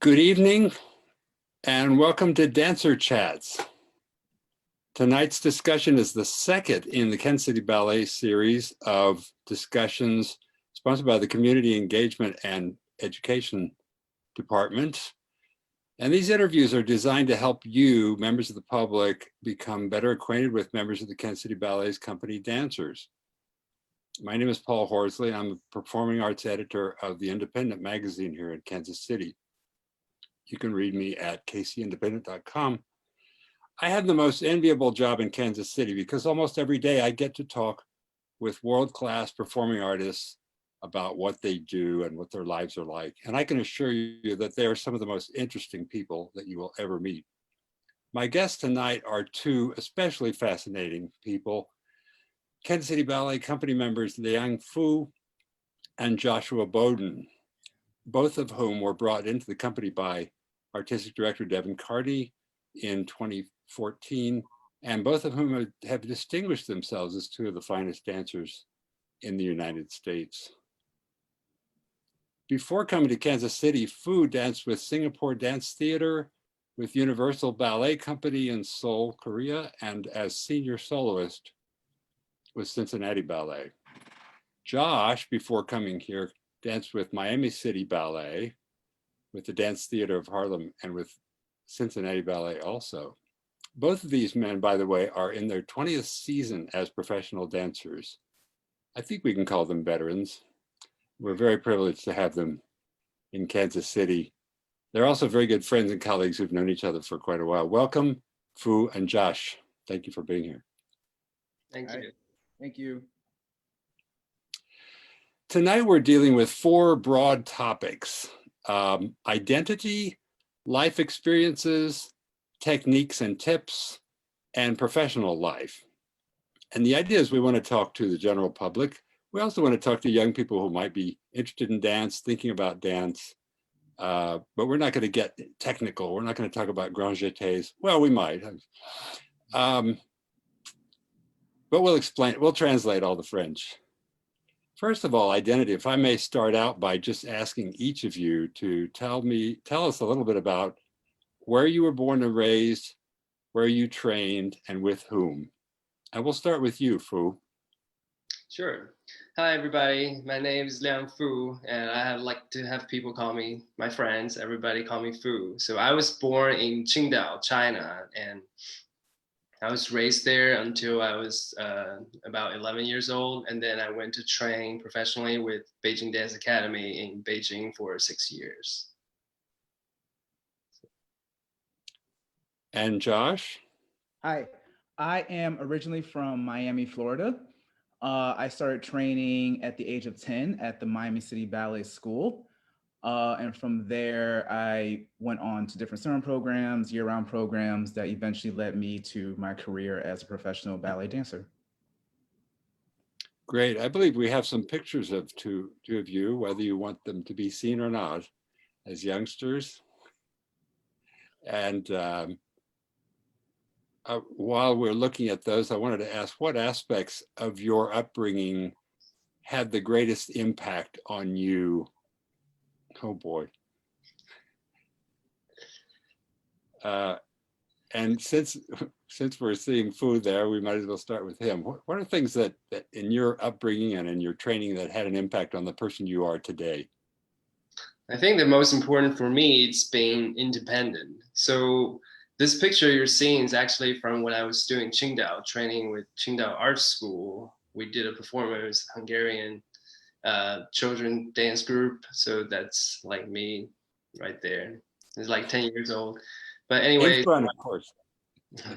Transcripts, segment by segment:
Good evening and welcome to Dancer Chats. Tonight's discussion is the second in the Kansas City Ballet series of discussions sponsored by the Community Engagement and Education Department. And these interviews are designed to help you, members of the public, become better acquainted with members of the Kansas City Ballet's company dancers. My name is Paul Horsley. I'm the performing arts editor of the Independent magazine here in Kansas City. You can read me at kcindependent.com. I have the most enviable job in Kansas City because almost every day I get to talk with world-class performing artists about what they do and what their lives are like. And I can assure you that they are some of the most interesting people that you will ever meet. My guests tonight are two especially fascinating people, Kansas City Ballet company members Liang and Joshua Boden, both of whom were brought into the company by artistic director Devin Carty in 2014, and both of whom have distinguished themselves as two of the finest dancers in the United States. Before coming to Kansas City, Fu danced with Singapore Dance Theater, with Universal Ballet Company in Seoul, Korea, and as senior soloist with Cincinnati Ballet. Josh, before coming here, danced with Miami City Ballet, with the Dance Theater of Harlem, and with Cincinnati Ballet also. Both of these men, by the way, are in their 20th season as professional dancers. I think we can call them veterans. We're very privileged to have them in Kansas City. They're also very good friends and colleagues who've known each other for quite a while. Welcome, Fu and Josh. Thank you for being here. Thank you. Thank you. Tonight, we're dealing with four broad topics: identity, life experiences, techniques and tips, and professional life. And the idea is we want to talk to the general public. We also want to talk to young people who might be interested in dance, thinking about dance, but we're not going to get technical. We're not going to talk about grand jetés. Well, we might. But we'll translate all the French. First of all, identity. If I may start out by just asking each of you to tell us a little bit about where you were born and raised, where you trained, and with whom. And we'll start with you, Fu. Sure. Hi, everybody. My name is Liang Fu, and I like to have people call me, my friends, everybody call me Fu. So I was born in Qingdao, China, and I was raised there until I was about 11 years old, and then I went to train professionally with Beijing Dance Academy in Beijing for 6 years. And Josh? Hi, I am originally from Miami, Florida. I started training at the age of 10 at the Miami City Ballet School. And from there, I went on to different summer programs, year-round programs that eventually led me to my career as a professional ballet dancer. Great. I believe we have some pictures of two of you, whether you want them to be seen or not, as youngsters. And while we're looking at those, I wanted to ask what aspects of your upbringing had the greatest impact on you? Oh boy. And since we're seeing Fu there, we might as well start with him. What are things that in your upbringing and in your training that had an impact on the person you are today? I think the most important for me, it's being independent. So this picture you're seeing is actually from when I was doing Qingdao, training with Qingdao Art School. We did a performance, Hungarian children dance group. So that's like me right there. It's like 10 years old. But anyway, in front, of course.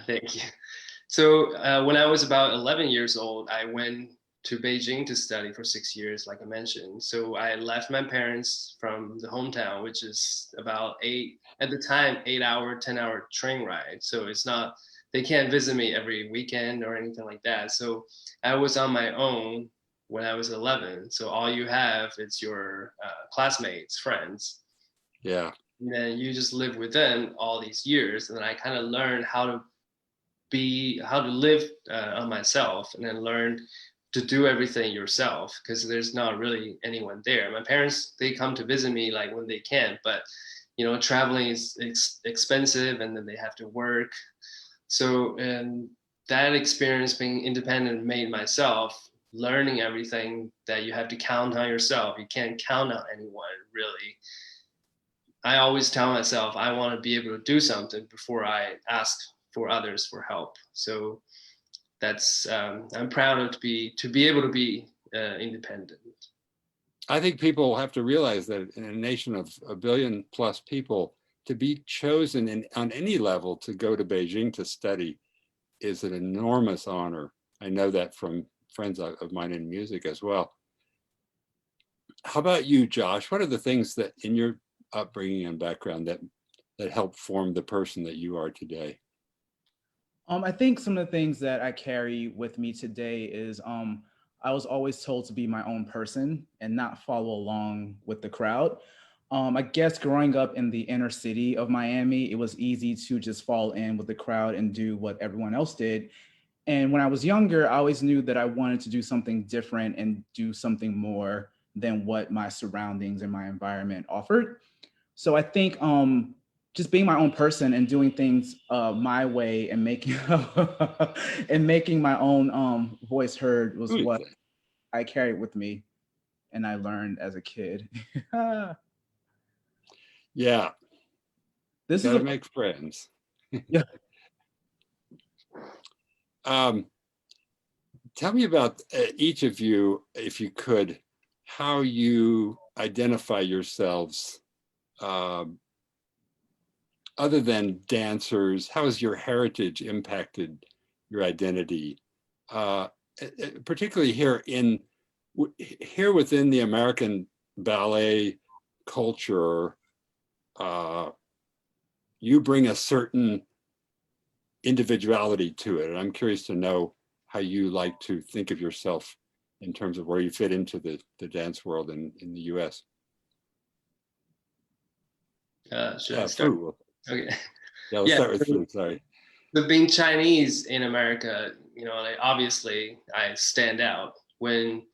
Thank you. So when I was about 11 years old, I went to Beijing to study for 6 years, like I mentioned. So I left my parents from the hometown, which is about 8-hour, 10-hour train ride. So it's not, they can't visit me every weekend or anything like that. So I was on my own when I was 11. So all you have is your classmates, friends. Yeah. And then you just live with them all these years. And then I kind of learned how to live on myself, and then learn to do everything yourself, because there's not really anyone there. My parents, they come to visit me like when they can, but traveling is expensive, and then they have to work. So, and that experience being independent made myself learning everything that you have to count on yourself. You can't count on anyone, really. I always tell myself I want to be able to do something before I ask for others for help. So that's I'm proud of to be able to be independent. I think people have to realize that in a nation of 1 billion+ people, to be chosen on any level to go to Beijing to study is an enormous honor. I know that from friends of mine in music as well. How about you, Josh? What are the things that in your upbringing and background that helped form the person that you are today? I think some of the things that I carry with me today is I was always told to be my own person and not follow along with the crowd. I guess growing up in the inner city of Miami, it was easy to just fall in with the crowd and do what everyone else did. And when I was younger, I always knew that I wanted to do something different and do something more than what my surroundings and my environment offered. So I think just being my own person and doing things my way and making and making my own voice heard was what I carried with me and I learned as a kid. Yeah, This you is gotta a make friends. yeah. Tell me about each of you, if you could, how you identify yourselves. Other than dancers, how has your heritage impacted your identity? Particularly here within the American ballet culture, you bring a certain individuality to it. And I'm curious to know how you like to think of yourself in terms of where you fit into the dance world in the US. Should I start? Fu. Okay. Yeah, let's Yeah. start with Fu, sorry. So being Chinese in America, like obviously I stand out when,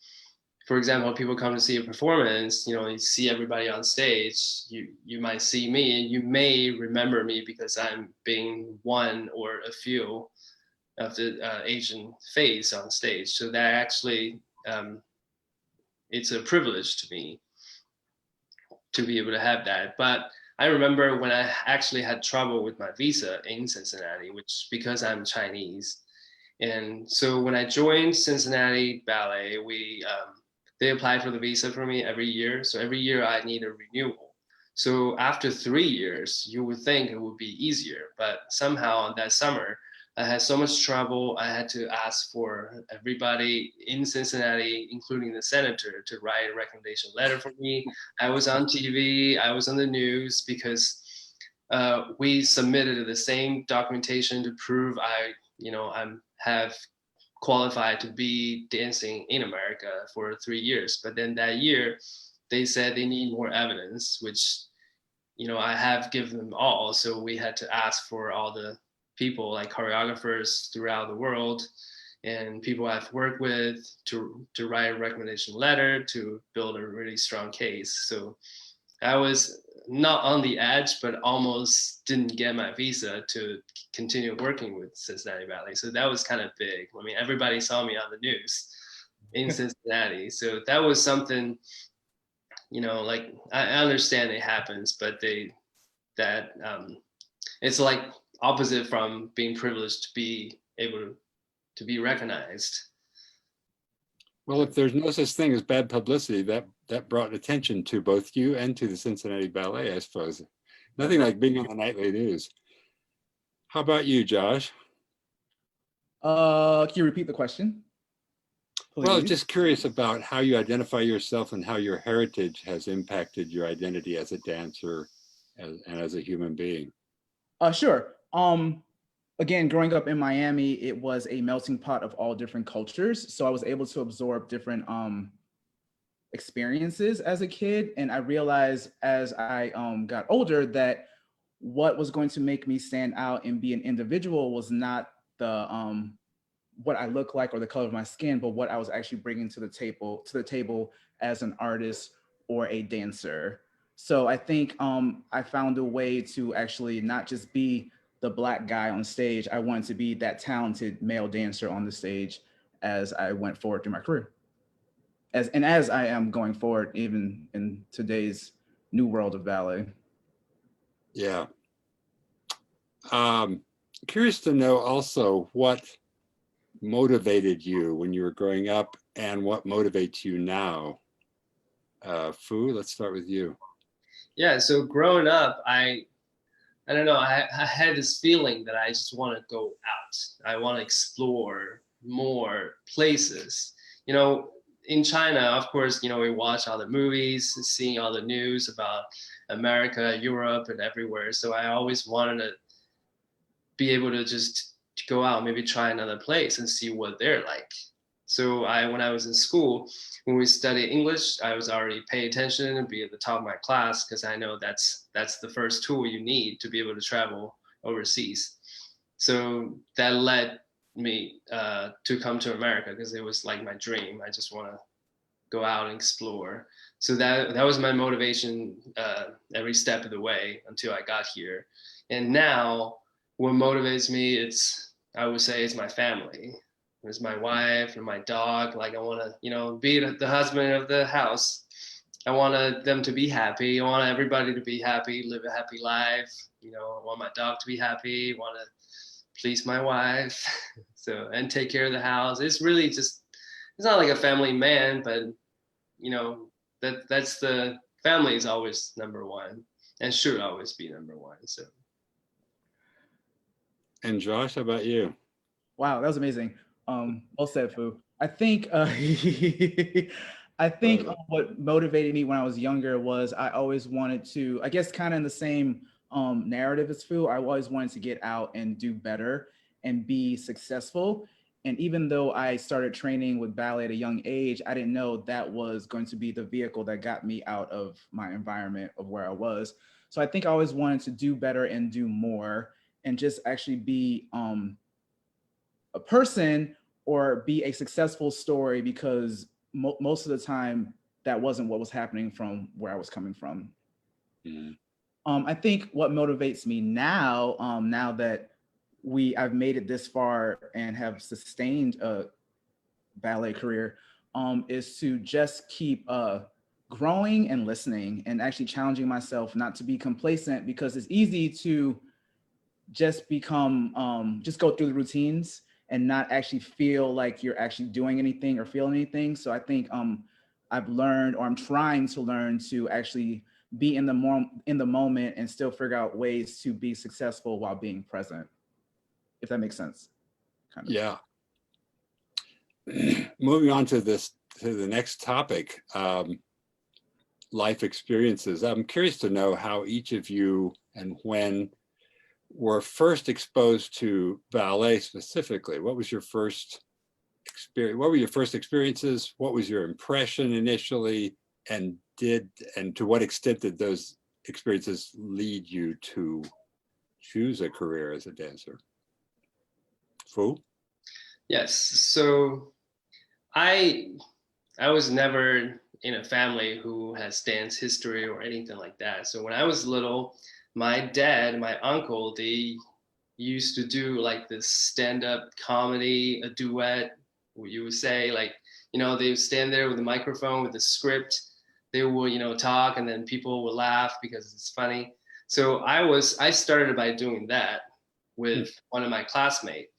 for example, people come to see a performance, you see everybody on stage, you might see me and you may remember me because I'm being one or a few of the Asian face on stage. So that actually, it's a privilege to me to be able to have that. But I remember when I actually had trouble with my visa in Cincinnati, which because I'm Chinese. And so when I joined Cincinnati Ballet, they apply for the visa for me every year. So every year I need a renewal. So after 3 years, you would think it would be easier, but somehow that summer, I had so much trouble. I had to ask for everybody in Cincinnati, including the senator, to write a recommendation letter for me. I was on TV, I was on the news because we submitted the same documentation to prove I'm have qualified to be dancing in America for 3 years. But then that year, they said they need more evidence, which I have given them all. So we had to ask for all the people like choreographers throughout the world and people I've worked with to write a recommendation letter to build a really strong case. So I was not on the edge, but almost didn't get my visa to continue working with Cincinnati Ballet. So that was kind of big. I mean, everybody saw me on the news in Cincinnati. So that was something, like I understand it happens, but it's like opposite from being privileged to be able to be recognized. Well, if there's no such thing as bad publicity, that brought attention to both you and to the Cincinnati Ballet, I suppose. Nothing like being on the nightly news. How about you, Josh? Can you repeat the question? Please? Well, just curious about how you identify yourself and how your heritage has impacted your identity as a dancer and as a human being. Sure. Again, growing up in Miami, it was a melting pot of all different cultures. So I was able to absorb different experiences as a kid. And I realized as I got older that what was going to make me stand out and be an individual was not the what I look like or the color of my skin, but what I was actually bringing to the table as an artist or a dancer. So I think I found a way to actually not just be the Black guy on stage. I wanted to be that talented male dancer on the stage as I went forward through my career. As I am going forward, even in today's new world of ballet. Yeah. Curious to know also what motivated you when you were growing up and what motivates you now. Fu, let's start with you. Yeah, so growing up, I don't know, I had this feeling that I just want to go out. I want to explore more places. You know, in China, of course, you know, we watch all the movies, seeing all the news about America, Europe, and everywhere. So I always wanted to be able to just go out, maybe try another place and see what they're like. So when I was in school, when we studied English, I was already paying attention and be at the top of my class because I know that's the first tool you need to be able to travel overseas. So that led me to come to America because it was like my dream. I just want to go out and explore. So that was my motivation every step of the way until I got here. And now what motivates me, I would say it's my family. It's my wife and my dog. Like I want to, you know, be the husband of the house. I want them to be happy. I want everybody to be happy, live a happy life. You know, I want my dog to be happy. I want to please my wife. And take care of the house. It's really just, it's not like a family man, but you know, that's the family is always number one and should always be number one. So. And Josh, how about you? Wow, that was amazing. Well said, Fu. I think what motivated me when I was younger was I always wanted to, I guess kind of in the same narrative as Fu, I always wanted to get out and do better and be successful. And even though I started training with ballet at a young age, I didn't know that was going to be the vehicle that got me out of my environment of where I was. So I think I always wanted to do better and do more and just actually be a person or be a successful story because most of the time that wasn't what was happening from where I was coming from. Mm-hmm. I think what motivates me now, now that I've made it this far and have sustained a ballet career, is to just keep growing and listening and actually challenging myself not to be complacent because it's easy to just just go through the routines and not actually feel like you're actually doing anything or feeling anything. So I think I've learned, or I'm trying to learn, to actually be in the moment and still figure out ways to be successful while being present, if that makes sense. Kind of. Yeah. Moving on to the next topic, life experiences. I'm curious to know how each of you and when were first exposed to ballet specifically. What was your first experience? What were your first experiences? What was your impression initially? And to what extent did those experiences lead you to choose a career as a dancer? Fu? Yes. So I was never in a family who has dance history or anything like that. So when I was little, my dad, my uncle, they used to do like this stand-up comedy, a duet, where you would say like, you know, they would stand there with a microphone with a script. They would, you know, talk and then people would laugh because it's funny. So I started by doing that with one of my classmates.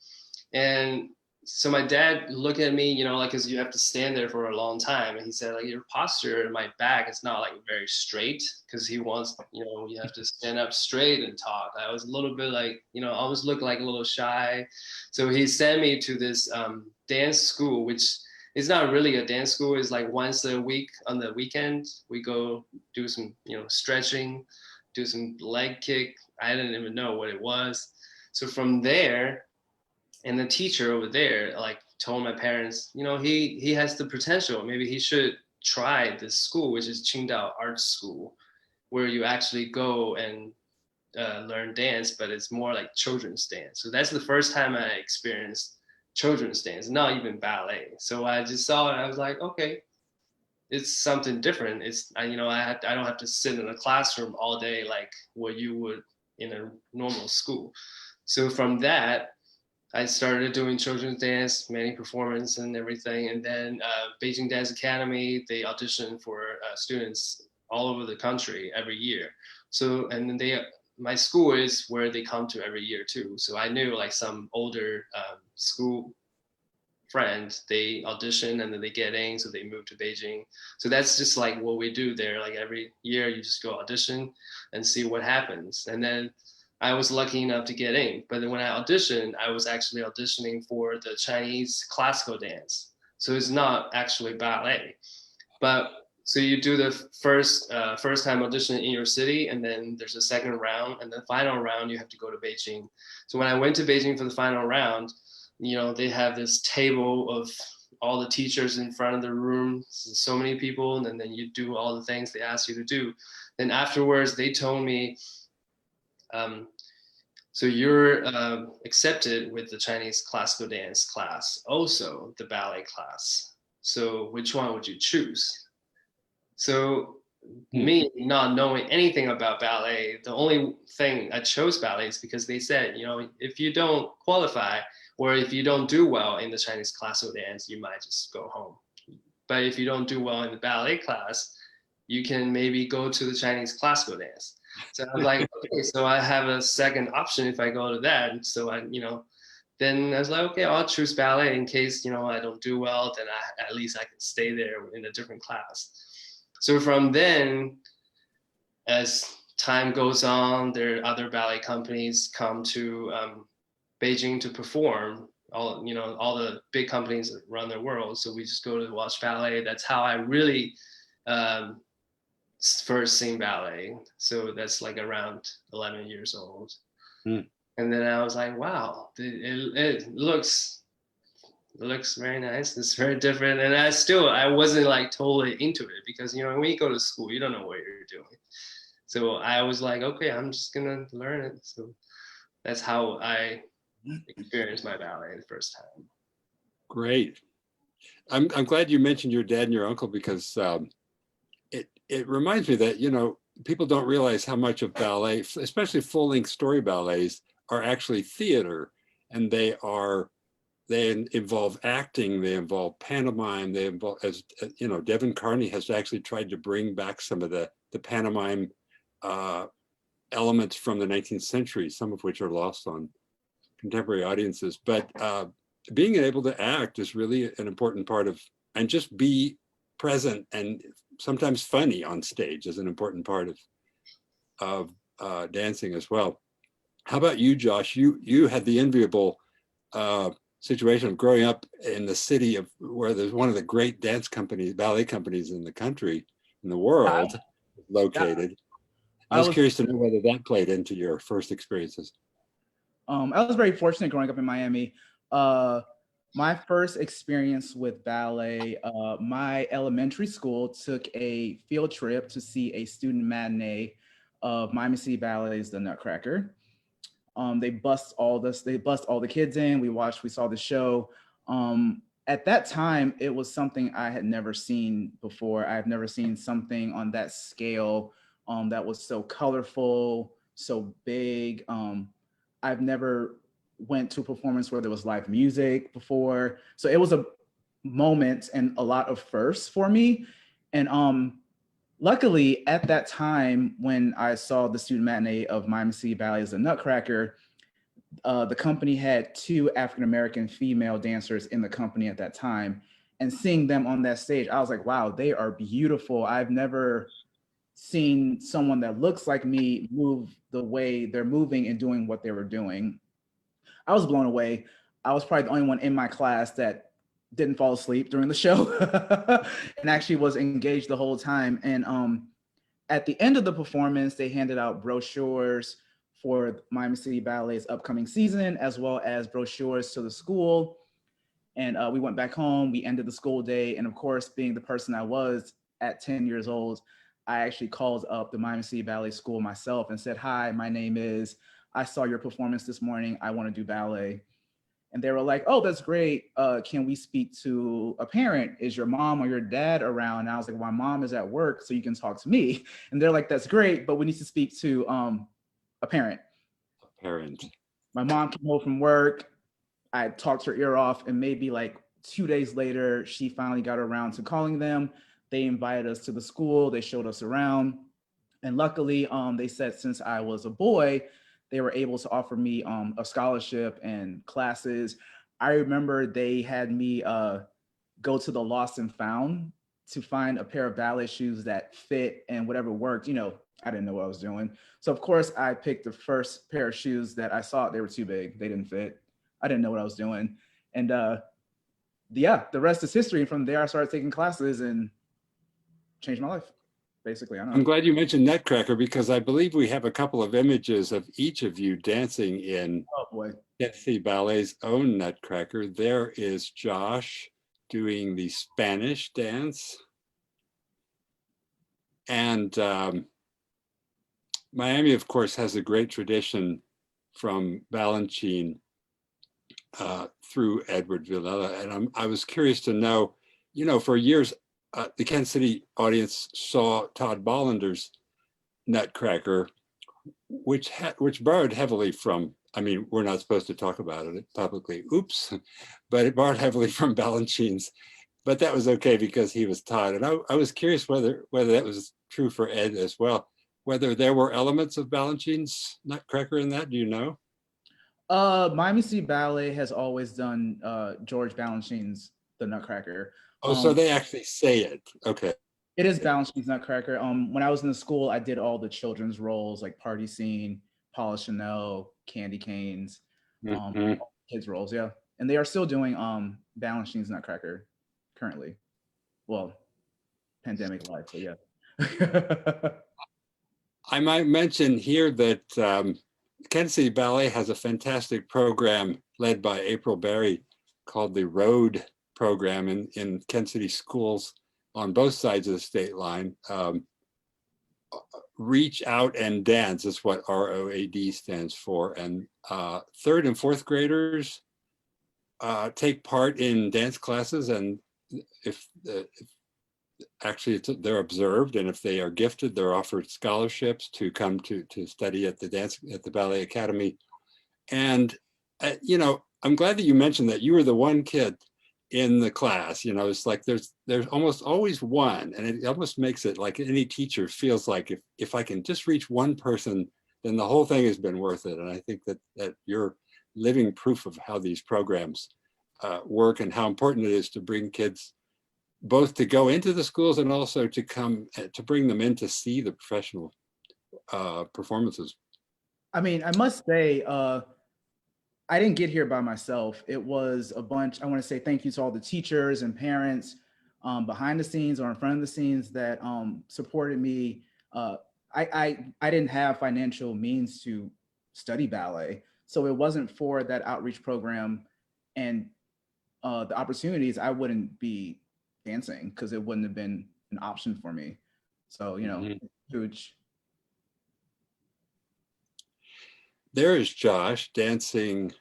And so my dad looked at me, you know, like, cause you have to stand there for a long time. And he said, like, your posture and my back is not like very straight. Cause he wants, you know, you have to stand up straight and talk. I was a little bit like, you know, I always looked like a little shy. So he sent me to this dance school, which is not really a dance school. It's like once a week on the weekend, we go do some, you know, stretching, do some leg kick. I didn't even know what it was. So from there, and the teacher over there like told my parents, you know, he has the potential. Maybe he should try this school, which is Qingdao Art School, where you actually go and learn dance, but it's more like children's dance. So that's the first time I experienced children's dance, not even ballet. So I just saw it. I was like, okay, it's something different. I don't have to sit in a classroom all day like what you would in a normal school. So from that, I started doing children's dance, many performance and everything. And then Beijing Dance Academy, they audition for students all over the country every year. So, and then my school is where they come to every year too. So I knew like some older school friends, they audition and then they get in, so they move to Beijing. So that's just like what we do there. Like every year you just go audition and see what happens. And then I was lucky enough to get in. But then when I auditioned, I was actually auditioning for the Chinese classical dance. So it's not actually ballet. But so you do the first time audition in your city, and then there's a second round, and the final round you have to go to Beijing. So when I went to Beijing for the final round, they have this table of all the teachers in front of the room, so many people, and then you do all the things they ask you to do. Then afterwards, they told me, so you're accepted with the Chinese classical dance class, also the ballet class. So which one would you choose? So me not knowing anything about ballet, the only thing I chose ballet is because they said, if you don't qualify or if you don't do well in the Chinese classical dance, you might just go home. But if you don't do well in the ballet class, you can maybe go to the Chinese classical dance. So I was like, okay, so I have a second option if I go to that. So then I was like, okay, I'll choose ballet in case, I don't do well, then at least I can stay there in a different class. So from then, as time goes on, there are other ballet companies come to Beijing to perform. All the big companies around the world. So we just go to watch ballet. That's how I really first sing ballet. So that's like around 11 years old. And then I was like, wow, it looks very nice. It's very different. And I wasn't like totally into it because, when you go to school, you don't know what you're doing. So I was like, okay, I'm just going to learn it. So that's how I experienced my ballet the first time. Great. I'm glad you mentioned your dad and your uncle because it reminds me that, people don't realize how much of ballet, especially full-length story ballets, are actually theater, and they involve acting, they involve pantomime, they involve, as Devin Carney has actually tried to bring back some of the pantomime elements from the 19th century, some of which are lost on contemporary audiences. But being able to act is really an important part of, and just be present and sometimes funny on stage is an important part of dancing as well. How about you, Josh? You had the enviable situation of growing up in the city of where there's one of the great dance companies, ballet companies in the country, in the world, located. I was curious to know whether that played into your first experiences. I was very fortunate growing up in Miami. My first experience with ballet, my elementary school took a field trip to see a student matinee of Miami City Ballet's The Nutcracker. They bust all the kids in. We saw the show. At that time, it was something I had never seen before. I've never seen something on that scale that was so colorful, so big. I've never went to a performance where there was live music before. So it was a moment and a lot of firsts for me. And luckily, at that time, when I saw the student matinee of Miami City Ballet's The Nutcracker, the company had 2 African-American female dancers in the company at that time. And seeing them on that stage, I was like, wow, they are beautiful. I've never seen someone that looks like me move the way they're moving and doing what they were doing. I was blown away. I was probably the only one in my class that didn't fall asleep during the show and actually was engaged the whole time. And at the end of the performance, they handed out brochures for Miami City Ballet's upcoming season, as well as brochures to the school. And we went back home, we ended the school day. And of course, being the person I was at 10 years old, I actually called up the Miami City Ballet School myself and said, hi, my name is, I saw your performance this morning. I want to do ballet. And they were like, oh, that's great. Can we speak to a parent? Is your mom or your dad around? And I was like, my mom is at work, so you can talk to me. And they're like, that's great, but we need to speak to a parent. Parent. My mom came home from work. I talked her ear off, and maybe like 2 days later, she finally got around to calling them. They invited us to the school. They showed us around. And luckily, they said since I was a boy, they were able to offer me a scholarship and classes. I remember they had me go to the lost and found to find a pair of ballet shoes that fit and whatever worked. You know, I didn't know what I was doing. So of course I picked the first pair of shoes that I saw. They were too big. They didn't fit. I didn't know what I was doing. And yeah, the rest is history. And from there, I started taking classes and changed my life. Basically, I don't know. I'm glad you mentioned Nutcracker because I believe we have a couple of images of each of you dancing in Oh boy. Kansas City Ballet's own Nutcracker. There is Josh doing the Spanish dance. And Miami, of course, has a great tradition from Balanchine through Edward Villela. And I was curious to know, you know, for years, the Kansas City audience saw Todd Bollander's Nutcracker, which borrowed heavily from, I mean, we're not supposed to talk about it publicly, oops, but it borrowed heavily from Balanchine's, but that was okay because he was Todd. And I was curious whether that was true for Ed as well, whether there were elements of Balanchine's Nutcracker in that, do you know? Miami City Ballet has always done George Balanchine's The Nutcracker. Oh, so they actually say it. Okay. It is Balanchine's Nutcracker. When I was in the school, I did all the children's roles like Party Scene, Paula Chanel, Candy Canes, kids roles, yeah. And they are still doing Balanchine's Nutcracker currently. Well, pandemic life, so yeah. I might mention here that Kansas City Ballet has a fantastic program led by April Berry called the Road program in Kansas City schools on both sides of the state line. Reach Out and Dance is what ROAD stands for. And third and fourth graders take part in dance classes. And if actually they're observed, and if they are gifted, they're offered scholarships to come to study at the Ballet Academy. And you know, I'm glad that you mentioned that you were the one kid in the class. You know, it's like there's almost always one, and it almost makes it like any teacher feels like if I can just reach one person, then the whole thing has been worth it. And I think that you're living proof of how these programs work and how important it is to bring kids both to go into the schools and also to come to bring them in to see the professional performances. I mean, I must say, I didn't get here by myself. It was a bunch. I want to say thank you to all the teachers and parents behind the scenes or in front of the scenes that supported me. I didn't have financial means to study ballet, so it wasn't for that outreach program and the opportunities. I wouldn't be dancing because it wouldn't have been an option for me. So, you know, huge. There is Josh dancing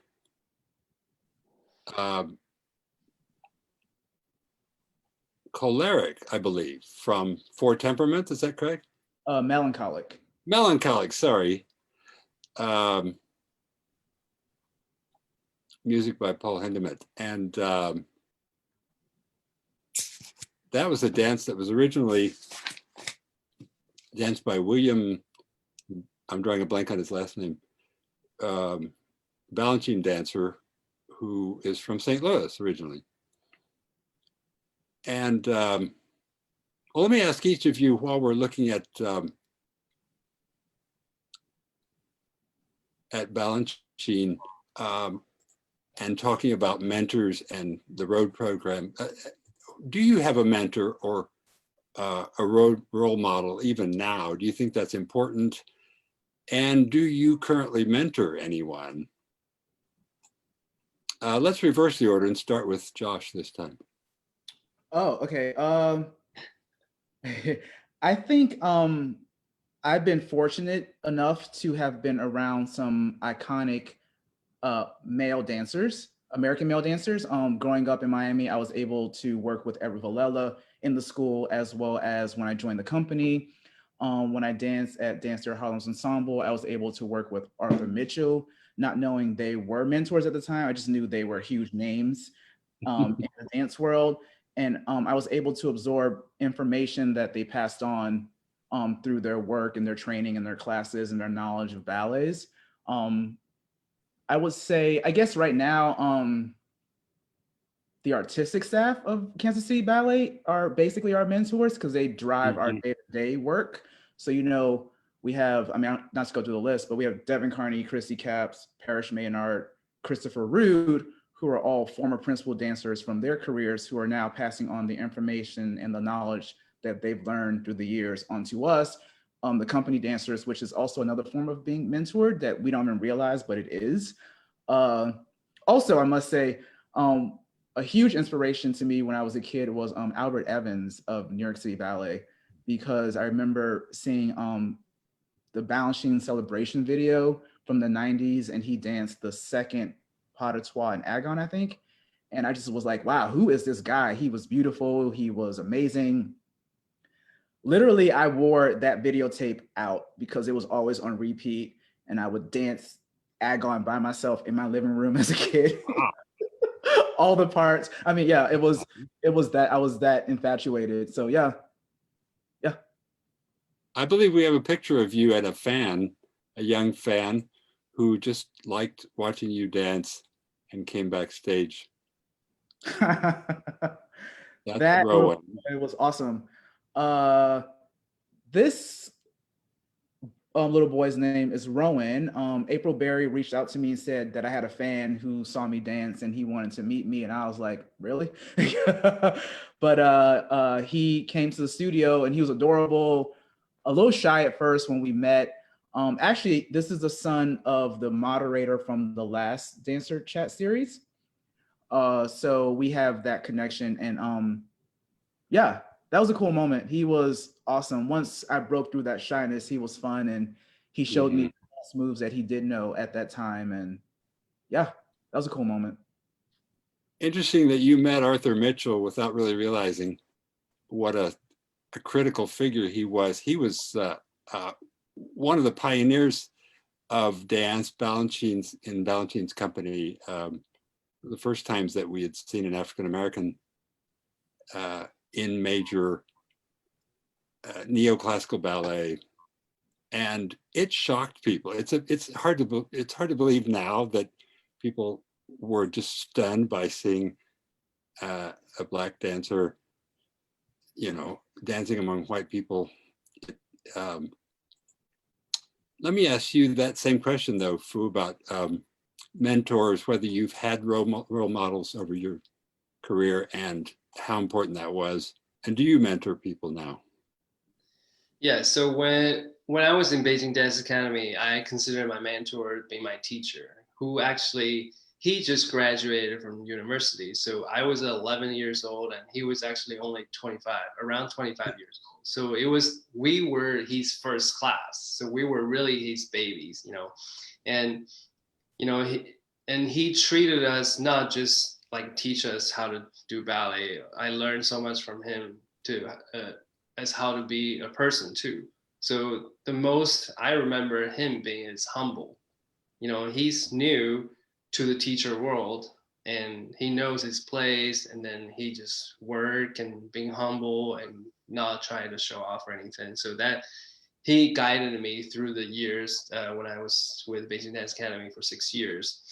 Choleric, I believe, from Four Temperaments. Is that correct? Melancholic. Melancholic, sorry. Music by Paul Hindemith. And that was a dance that was originally danced by William, I'm drawing a blank on his last name, Balanchine dancer who is from St. Louis originally. And well, let me ask each of you while we're looking at Balanchine and talking about mentors and the road program. Do you have a mentor or a role model even now? Do you think that's important? And do you currently mentor anyone? Let's reverse the order and start with Josh this time. Oh, okay. I think I've been fortunate enough to have been around some iconic male dancers. American male dancers. Growing up in Miami, I was able to work with Edward Valella in the school, as well as when I joined the company. When I danced at Dance Their Harlem's Ensemble, I was able to work with Arthur Mitchell, not knowing they were mentors at the time. I just knew they were huge names in the dance world. And I was able to absorb information that they passed on through their work and their training and their classes and their knowledge of ballets. I would say, I guess right now, the artistic staff of Kansas City Ballet are basically our mentors because they drive our day-to-day work. So, you know, we have, I mean, not to go through the list, but we have Devin Carney, Christy Capps, Parrish Maynard, Christopher Rude, who are all former principal dancers from their careers who are now passing on the information and the knowledge that they've learned through the years onto us. The company dancers, which is also another form of being mentored that we don't even realize, but it is. Also, I must say, a huge inspiration to me when I was a kid was Albert Evans of New York City Ballet, because I remember seeing the Balanchine Celebration video from the 90s, and he danced the second pas de trois in Agon, I think. And I just was like, wow, who is this guy? He was beautiful. He was amazing. Literally, I wore that videotape out because it was always on repeat, and I would dance Agon by myself in my living room as a kid. All the parts. I mean, yeah, it was that I was that infatuated. So yeah. I believe we have a picture of you and a young fan, who just liked watching you dance and came backstage. That's That Rowan. it was awesome. This little boy's name is Rowan. April Berry reached out to me and said that I had a fan who saw me dance and he wanted to meet me, and I was like, really? But he came to the studio and he was adorable, a little shy at first when we met. Actually, this is the son of the moderator from the last Dancer Chat series. So we have that connection, and yeah, that was a cool moment. He was awesome. Once I broke through that shyness, he was fun, and he showed me moves that he didn't know at that time. And yeah, that was a cool moment. Interesting that you met Arthur Mitchell without really realizing what a critical figure he was. He was one of the pioneers of dance, in Balanchine's company. The first times that we had seen an African-American in major neoclassical ballet, and it shocked people. It's hard to believe now that people were just stunned by seeing a Black dancer, you know, dancing among white people. Let me ask you that same question though, Fu, about mentors, whether you've had role models over your career and how important that was. And do you mentor people now? Yeah, so when I was in Beijing Dance Academy, I considered my mentor being my teacher, who actually, he just graduated from university. So I was 11 years old and he was actually only 25, around 25 years old. So we were his first class. So we were really his babies, you know, and, you know, he treated us not just like teach us how to do ballet. I learned so much from him too, as how to be a person too. So the most I remember him being is humble. You know, he's new to the teacher world and he knows his place, and then he just work and being humble and not trying to show off or anything. So that he guided me through the years when I was with Beijing Dance Academy for 6 years.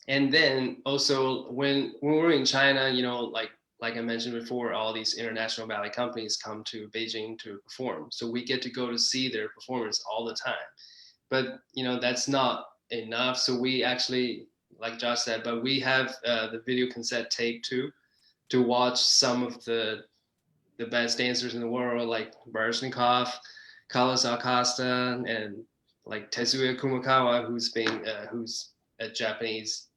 And then also when we were in China, you know, like I mentioned before, all these international ballet companies come to Beijing to perform. So we get to go to see their performance all the time. But, you know, that's not enough. So we actually, like Josh said, but we have the video cassette tape too, to watch some of the best dancers in the world, like Baryshnikov, Carlos Acosta, and like Tetsuya Kumakawa, who's a Japanese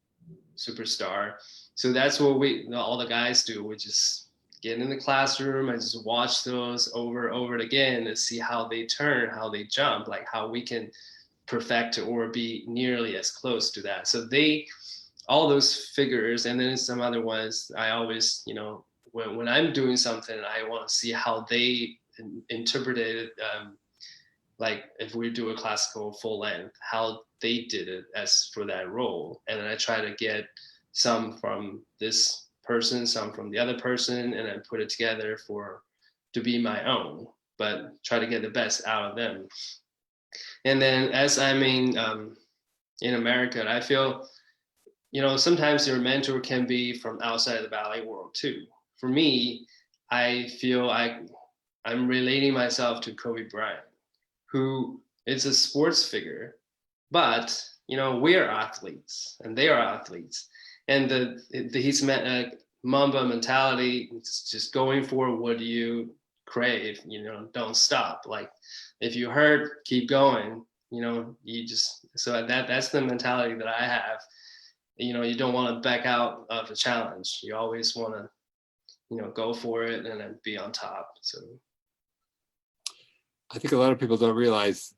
superstar. So that's what all the guys do. We just get in the classroom and just watch those over again to see how they turn, how they jump, like how we can perfect or be nearly as close to that. So they all those figures, and then some other ones I always, you know, when I'm doing something, I want to see how they interpret it. Like if we do a classical full length, how they did it as for that role, and then I try to get some from this person, some from the other person, and then put it together to be my own, but try to get the best out of them. And then as I'm in America, I feel, you know, sometimes your mentor can be from outside the ballet world too. For me, I feel I'm relating myself to Kobe Bryant, who is a sports figure, but you know, we are athletes and they are athletes, and he's Mamba mentality, it's just going for what you crave, you know, don't stop. Like if you hurt, keep going, you know, you just, so that's the mentality that I have. You know, you don't want to back out of a challenge. You always want to, you know, go for it and then be on top. So I think a lot of people don't realize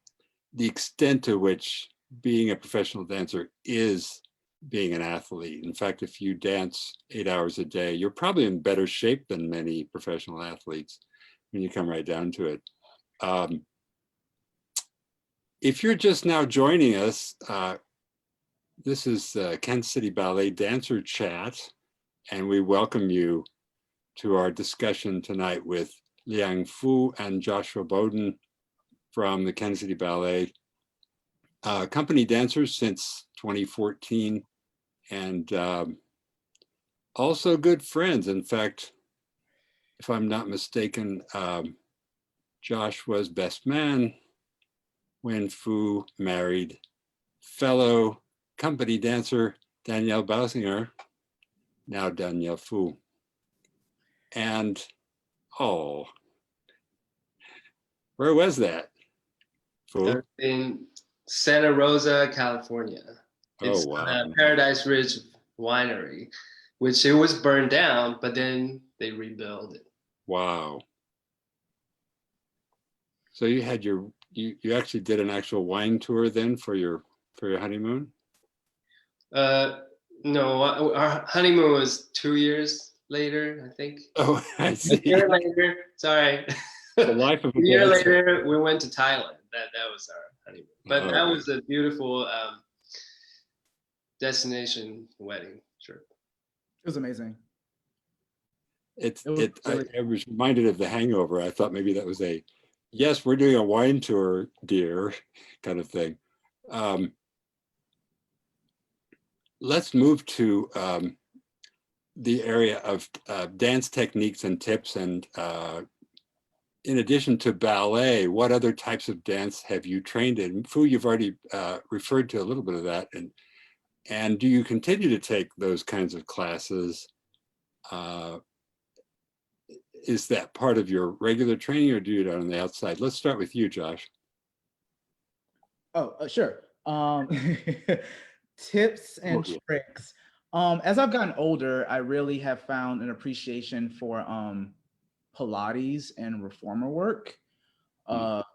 the extent to which being a professional dancer is being an athlete. In fact, if you dance 8 hours a day, you're probably in better shape than many professional athletes when you come right down to it. If you're just now joining us, this is Kansas City Ballet Dancer Chat, and we welcome you to our discussion tonight with Liang Fu and Joshua Boden from the Kansas City Ballet, company dancers since 2014, and also good friends. In fact, if I'm not mistaken, Josh was best man when Fu married fellow company dancer Danielle Bausinger, now Danielle Fu. And, oh, where was that, Fu? in Santa Rosa, California. It's Oh, wow. Paradise Ridge Winery, which it was burned down, but then they rebuilt it. Wow. So you had you actually did an actual wine tour then for your honeymoon? No, our honeymoon was 2 years later, I think. Oh, I A see. year later, sorry. The life of a A year dancer. later, we went to Thailand. That was our honeymoon. But that was a beautiful destination wedding trip. It was amazing. I was reminded of The Hangover. I thought maybe that was a, yes, we're doing a wine tour, dear, kind of thing. Let's move to the area of dance techniques and tips. And in addition to ballet, what other types of dance have you trained in? Fu, you've already referred to a little bit of that. And do you continue to take those kinds of classes? Is that part of your regular training, or do you do it on the outside? Let's start with you, Josh. Oh, sure. Tips and tricks. As I've gotten older, I really have found an appreciation for Pilates and reformer work. I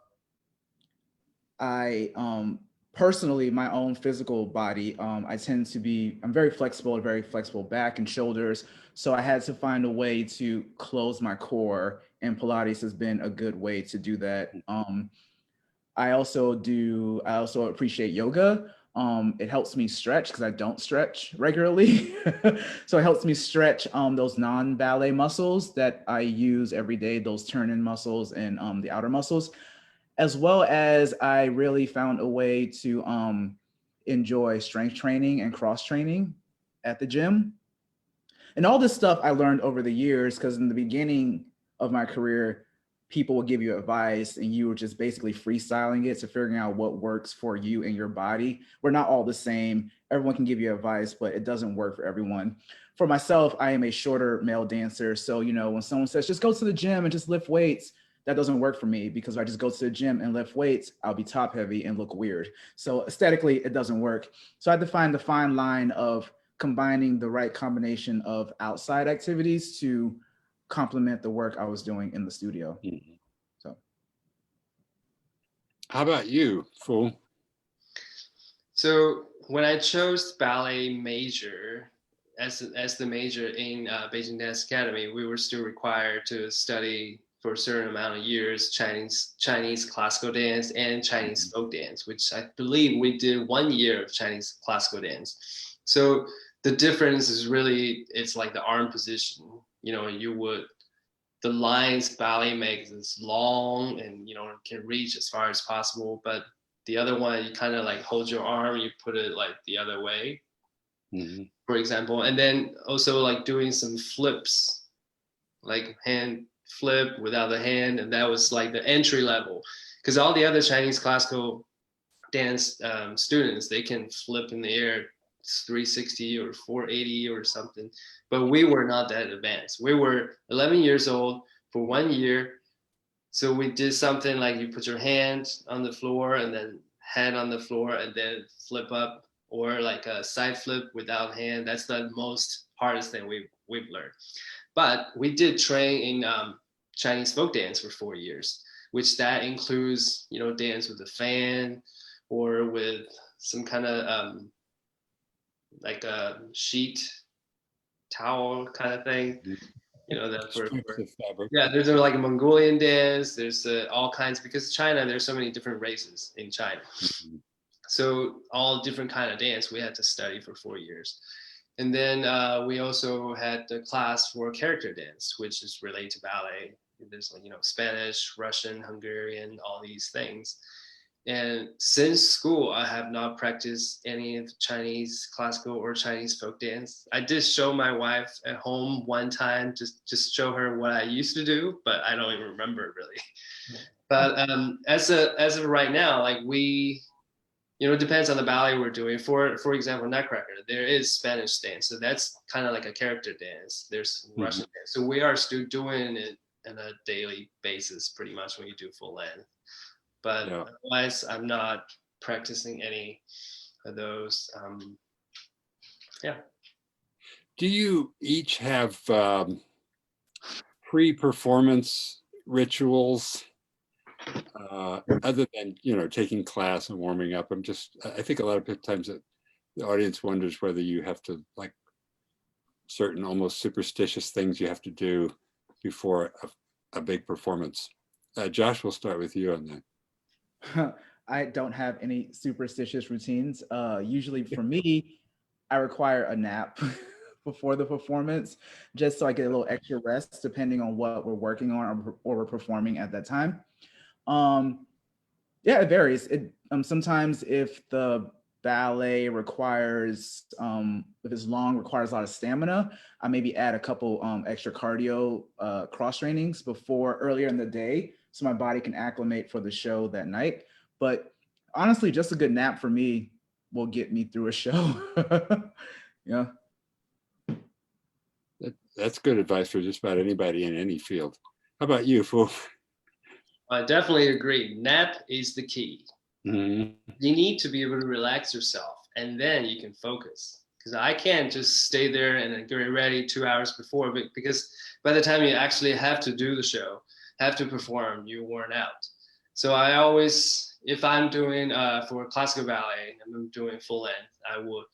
personally, my own physical body, I'm very flexible, very flexible back and shoulders. So I had to find a way to close my core, and Pilates has been a good way to do that. I also appreciate yoga. It helps me stretch because I don't stretch regularly. So it helps me stretch those non-ballet muscles that I use every day, those turn-in muscles and the outer muscles, as well as I really found a way to enjoy strength training and cross training at the gym. And all this stuff I learned over the years, because in the beginning of my career, people would give you advice and you were just basically freestyling it, so figuring out what works for you and your body. We're not all the same. Everyone can give you advice, but it doesn't work for everyone. For myself, I am a shorter male dancer. So, you know, when someone says, just go to the gym and just lift weights, that doesn't work for me, because if I just go to the gym and lift weights, I'll be top heavy and look weird. So aesthetically, it doesn't work. So I had to find the fine line of combining the right combination of outside activities to complement the work I was doing in the studio. So, how about you, Fu? So when I chose ballet major as the major in Beijing Dance Academy, we were still required to study for a certain amount of years Chinese classical dance and Chinese folk dance, which I believe we did 1 year of Chinese classical dance. So the difference is really, it's like the arm position. You know, the lines ballet makes is long and, you know, can reach as far as possible, but the other one, you kind of like hold your arm, you put it like the other way, for example. And then also like doing some flips, like hand flip without the hand. And that was like the entry level. Because all the other Chinese classical dance students, they can flip in the air 360 or 480 or something. But we were not that advanced. We were 11 years old for 1 year. So we did something like you put your hand on the floor and then hand on the floor and then flip up, or like a side flip without hand. That's the most hardest thing we've learned. But we did train in Chinese folk dance for 4 years, which that includes, you know, dance with a fan or with some kind of like a sheet towel kind of thing. You know, that for yeah, there's like a Mongolian dance, there's all kinds, because China, there's so many different races in China. So all different kind of dance we had to study for 4 years. And then we also had the class for character dance, which is related to ballet. There's like, you know, Spanish, Russian, Hungarian, all these things. And since school, I have not practiced any of Chinese classical or Chinese folk dance. I did show my wife at home one time, just show her what I used to do, but I don't even remember it really. But as of right now, like we, you know, it depends on the ballet we're doing. For example, Nutcracker, there is Spanish dance, so that's kind of like a character dance. There's Russian dance, so we are still doing it on a daily basis, pretty much when you do full length. But otherwise, I'm not practicing any of those. Yeah. Do you each have pre-performance rituals other than, you know, taking class and warming up? I think a lot of times that the audience wonders whether you have to, like, certain almost superstitious things you have to do before a big performance. Josh, we'll start with you on that. I don't have any superstitious routines. Usually for me, I require a nap before the performance, just so I get a little extra rest, depending on what we're working on or we're performing at that time. Yeah, it varies. Sometimes if the ballet requires, if it's long, requires a lot of stamina, I maybe add a couple extra cardio cross trainings before earlier in the day, so my body can acclimate for the show that night. But honestly, just a good nap for me will get me through a show. Yeah. That's good advice for just about anybody in any field. How about you, Fu? I definitely agree. Nap is the key. Mm-hmm. You need to be able to relax yourself, and then you can focus. Because I can't just stay there and get ready 2 hours before, because by the time you actually have to do the show, have to perform, you're worn out. So I always, if I'm doing for classical ballet, I'm doing full length, I would,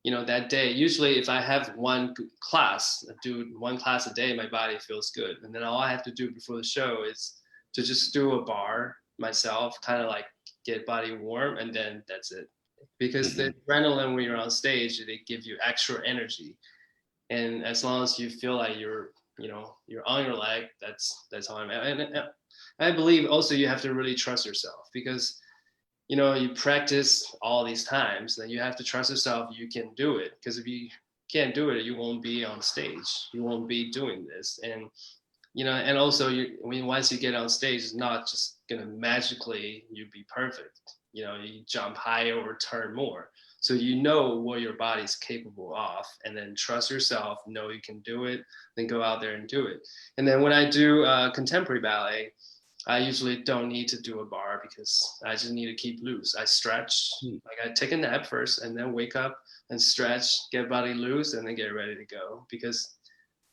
you know, that day, usually if I have one class, I do one class a day, my body feels good. And then all I have to do before the show is to just do a bar myself, kind of like get body warm, and then that's it. Because the adrenaline when you're on stage, they give you extra energy. And as long as you feel like you're on your leg, that's how I'm at. And I believe also you have to really trust yourself, because you know, you practice all these times, then you have to trust yourself you can do it. Because if you can't do it, you won't be on stage. You won't be doing this. And you know, and also once you get on stage, it's not just gonna magically you be perfect. You know, you jump higher or turn more. So you know what your body's capable of, and then trust yourself, know you can do it, then go out there and do it. And then when I do contemporary ballet, I usually don't need to do a bar, because I just need to keep loose. I stretch, like I take a nap first and then wake up and stretch, get body loose, and then get ready to go. Because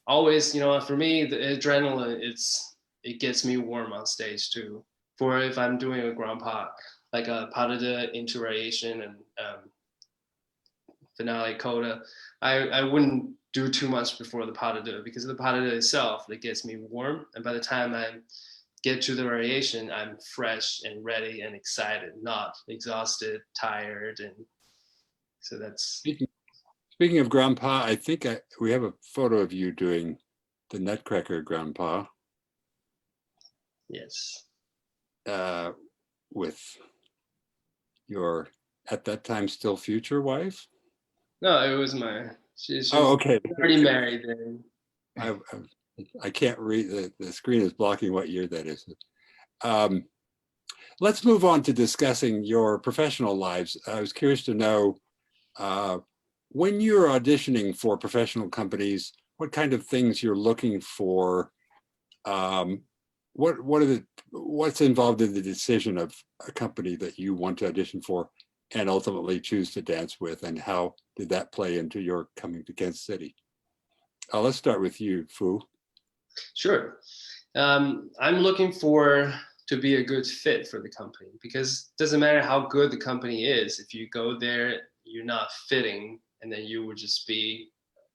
always, you know, for me, the adrenaline, it gets me warm on stage too. For if I'm doing a grand pas, like a pas de deux into variation and finale coda, I wouldn't do too much before the pas de deux, because the pas de deux itself, it gets me warm. And by the time I get to the variation, I'm fresh and ready and excited, not exhausted, tired. And so that's. Speaking of Grandpa, I think we have a photo of you doing the Nutcracker Grandpa. Yes. With your, at that time, still future wife? No, it was she's Oh, okay. already married then. I can't read, the screen is blocking what year that is. Let's move on to discussing your professional lives. I was curious to know, when you're auditioning for professional companies, what kind of things you're looking for? What's involved in the decision of a company that you want to audition for and ultimately choose to dance with, and how did that play into your coming to Kansas City? Let's start with you, Fu. Sure. I'm looking to be a good fit for the company, because it doesn't matter how good the company is. If you go there, you're not fitting, and then you would just be,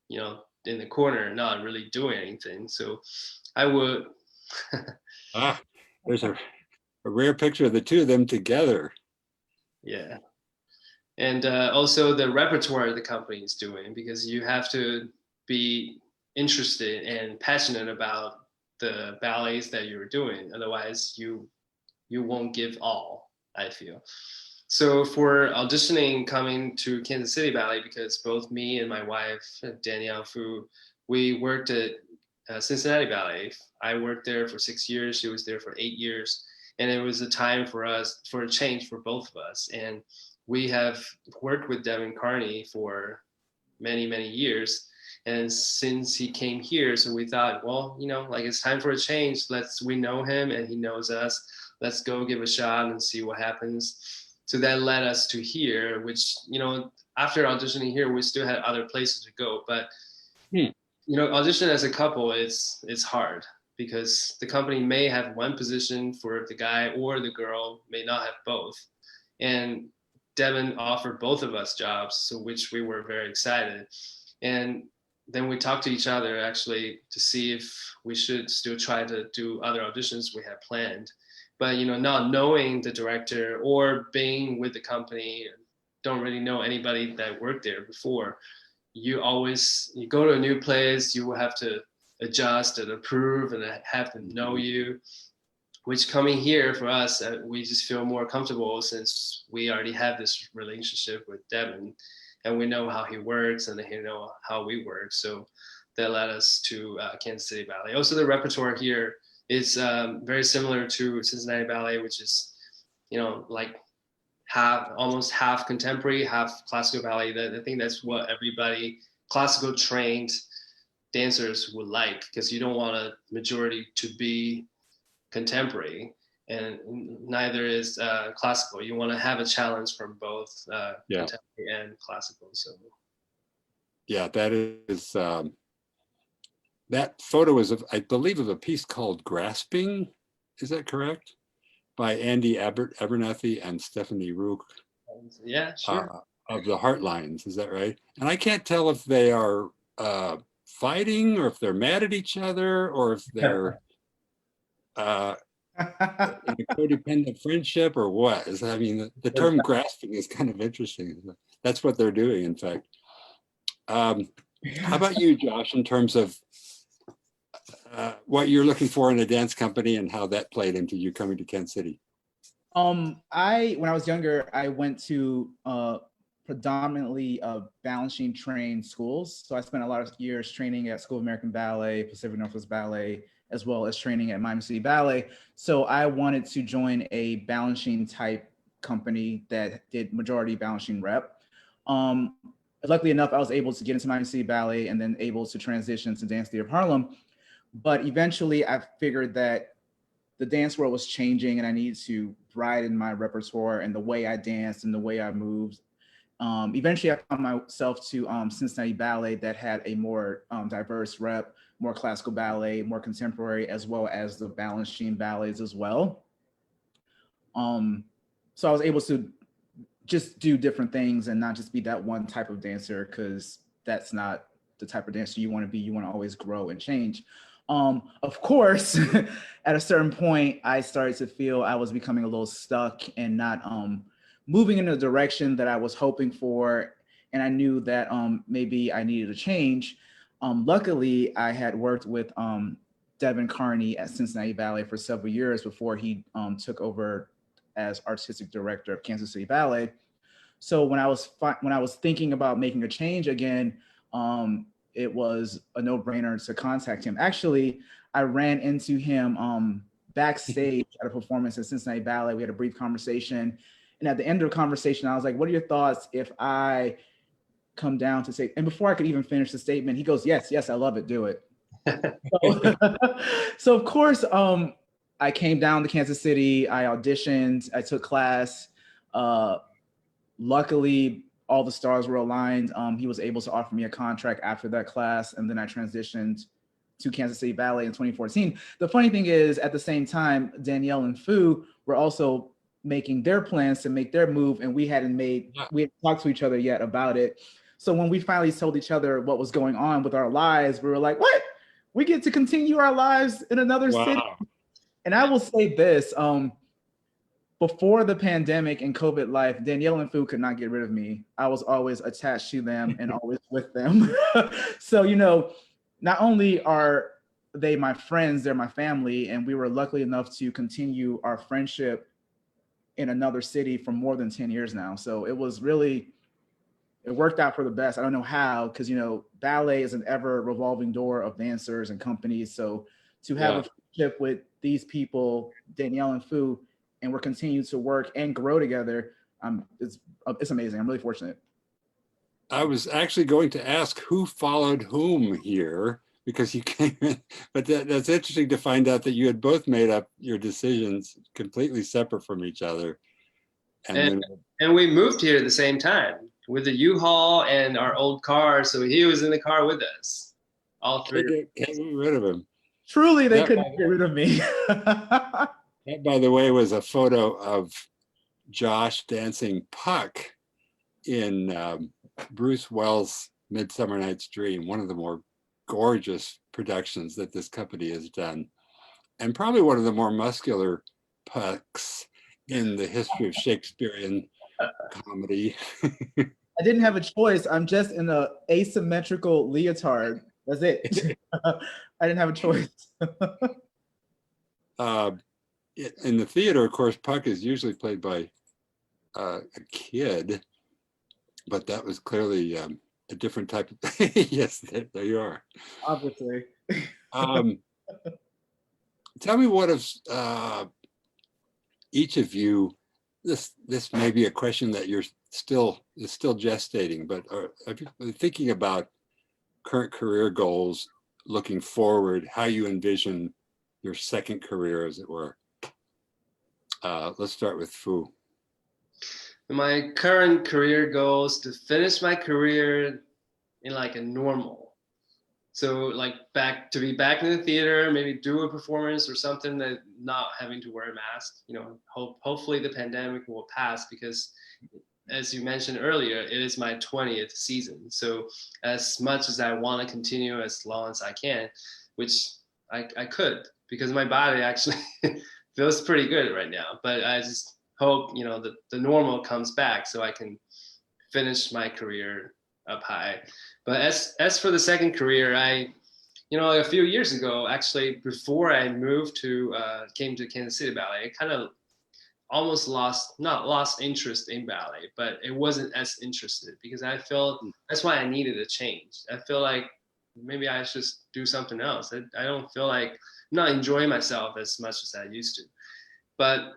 in the corner, not really doing anything. So I would. There's a rare picture of the two of them together. Yeah. And also the repertoire the company is doing, because you have to be interested and passionate about the ballets that you're doing. Otherwise, you won't give all, I feel. So for auditioning coming to Kansas City Ballet, because both me and my wife, Danielle Fu, we worked at Cincinnati Ballet. I worked there for 6 years. She was there for 8 years. And it was a time for a change for both of us. And we have worked with Devin Carney for many, many years. And since he came here, so we thought, well, it's time for a change. We know him and he knows us. Let's go give a shot and see what happens. So that led us to here, which, after auditioning here, we still had other places to go. But, audition as a couple, it's hard, because the company may have one position for the guy, or the girl may not have both. And Devin offered both of us jobs, so which we were very excited. And then we talked to each other actually to see if we should still try to do other auditions we had planned. But not knowing the director or being with the company, don't really know anybody that worked there before. You go to a new place, you will have to adjust and approve and have them know you. Which coming here for us, we just feel more comfortable, since we already have this relationship with Devin, and we know how he works and he know how we work. So that led us to Kansas City Ballet. Also, the repertoire here is very similar to Cincinnati Ballet, which is, like almost half contemporary, half classical ballet. I think that's what everybody, classical trained dancers, would like, because you don't want a majority to be contemporary, and neither is classical. You want to have a challenge from both contemporary and classical. So yeah, that is that photo is I believe of a piece called Grasping. Is that correct? By Andy Abernathy and Stephanie Rook. Yeah, sure. Of the Heartlines, is that right? And I can't tell if they are fighting, or if they're mad at each other, or if they're in a codependent friendship, or what. The term grasping is kind of interesting. That's what they're doing, in fact. How about you, Josh, in terms of what you're looking for in a dance company and how that played into you coming to Kansas City? When I was younger, I went to predominantly balancing trained schools. So I spent a lot of years training at School of American Ballet, Pacific Northwest Ballet, as well as training at Miami City Ballet. So I wanted to join a balancing type company that did majority balancing rep. Luckily enough, I was able to get into Miami City Ballet and then able to transition to Dance Theater of Harlem. But eventually I figured that the dance world was changing and I needed to broaden my repertoire and the way I danced and the way I moved. Eventually I found myself to Cincinnati Ballet, that had a more diverse rep, more classical ballet, more contemporary, as well as the balancing ballets as well. So I was able to just do different things and not just be that one type of dancer, because that's not the type of dancer you want to be. You want to always grow and change. Of course, at a certain point, I started to feel I was becoming a little stuck and not moving in the direction that I was hoping for. And I knew that maybe I needed a change. Luckily, I had worked with Devin Carney at Cincinnati Ballet for several years before he took over as artistic director of Kansas City Ballet. So when I was thinking about making a change again, it was a no-brainer to contact him. Actually, I ran into him backstage at a performance at Cincinnati Ballet. We had a brief conversation, and at the end of the conversation, I was like, "What are your thoughts if I come down to say?" And before I could even finish the statement, he goes, "Yes, yes, I love it. Do it." So, so of course, I came down to Kansas City. I auditioned. I took class. Luckily, all the stars were aligned. He was able to offer me a contract after that class, and then I transitioned to Kansas City Ballet in 2014. The funny thing is, at the same time, Danielle and Fu were also making their plans to make their move, and we hadn't talked to each other yet about it. So when we finally told each other what was going on with our lives, we were like, "What? We get to continue our lives in another city?" And I will say this, before the pandemic and COVID life, Danielle and Fu could not get rid of me. I was always attached to them and always with them. So, not only are they my friends, they're my family. And we were lucky enough to continue our friendship in another city for more than 10 years now. So it worked out for the best. I don't know how, because, ballet is an ever revolving door of dancers and companies. So to have a friendship with these people, Danielle and Fu, and we're continuing to work and grow together, it's amazing. I'm really fortunate. I was actually going to ask who followed whom here, because you came in, but that's interesting to find out that you had both made up your decisions completely separate from each other. And we moved here at the same time with the U-Haul and our old car. So he was in the car with us, all three. Can't get rid of him. Truly, they couldn't get rid of me. That, by the way, was a photo of Josh dancing Puck in Bruce Wells' Midsummer Night's Dream, one of the more gorgeous productions that this company has done, and probably one of the more muscular Pucks in the history of Shakespearean comedy. I didn't have a choice. I'm just in an asymmetrical leotard. That's it. I didn't have a choice. In the theater, of course, Puck is usually played by a kid, but that was clearly a different type of. Yes, there you are. Obviously. Tell me what of each of you. This may be a question that is still gestating, but are you thinking about current career goals, looking forward, how you envision your second career, as it were? Let's start with Fu. My current career goal is to finish my career in like a normal. So like to be back in the theater, maybe do a performance or something, that not having to wear a mask. Hopefully the pandemic will pass, because as you mentioned earlier, it is my 20th season. So as much as I want to continue as long as I can, which I could, because my body actually feels pretty good right now, but I just hope, the normal comes back so I can finish my career up high. But as for the second career, a few years ago, actually, before I came to Kansas City Ballet, I kind of almost not lost interest in ballet, but it wasn't as interested, because I felt that's why I needed a change. I feel like maybe I should do something else. I don't feel like I'm not enjoying myself as much as I used to. But